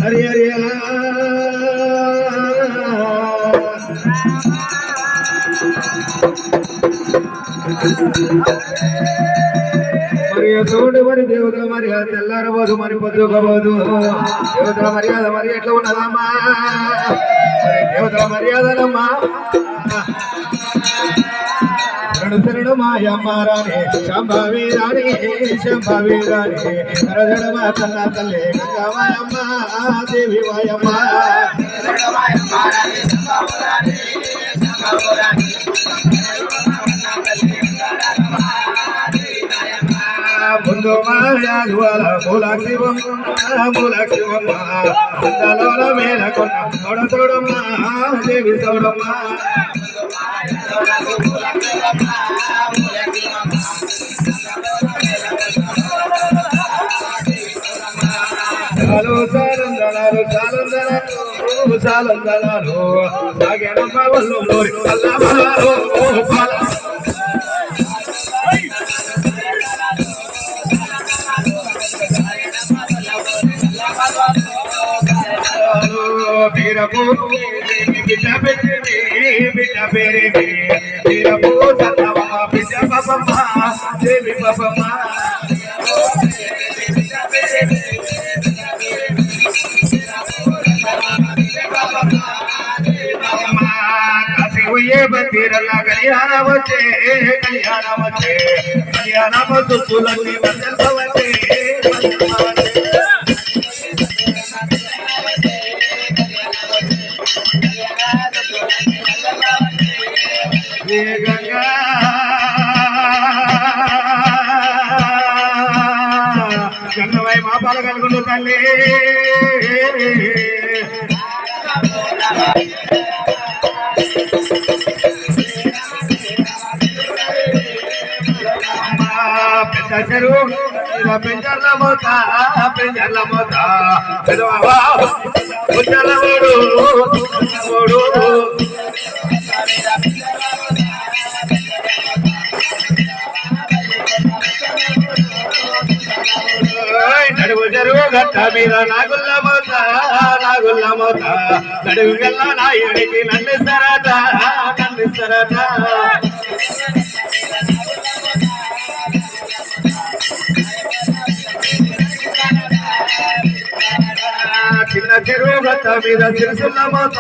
హరి హరి మరి తోడు మరి దేవతల మర్యాద తెల్లారబోదు మరి పొద్దుకోబోదు దేవతల మర్యాద మరి ఎట్లా ఉన్నదమ్మా మరి దేవతల మర్యాదలమ్మా శరణు మాయమ్మ రాణి శంభవి రాణి శంభవి రాణి కరజడ మా కన్న తల్లి గంగమాయమ్మ దేవి మాయమ్మ ముందు మాయాల మూలక్షివమ్మ అందలోన మేలకొన్న తోడ తోడమ్మ దేవి తోడమ్మ సాలందనాలు సాలందనాలు సాలందనాలు సాగేనమ్మ వల్లు అల్లమలాలు వీరపూరు బిడ్డ పెట్టి బిడ్డ పేరే వీరపూ సత్తమ్మ బిడ్డ పాపమ్మ దేవి పాపమ్మ బందీరల్ల కళ్యాణ వచ్చే కళ్యాణ దుస్తులన్నీ వందలవచ్చే గంగా గంగవై మా పాల కలుగుండు తల్లి పెద్ద చెరువు పెంచర్ల మోత పెంచర్ల మోత పెద్దలవాడు నడువు చెరువు గట్ట మీద నాగుల్ల మోత నడువు గల్ల నాయుడికి నందిస్తారట చిన్న చెరువు గట్ట మీద సిరిసుల్ల మోత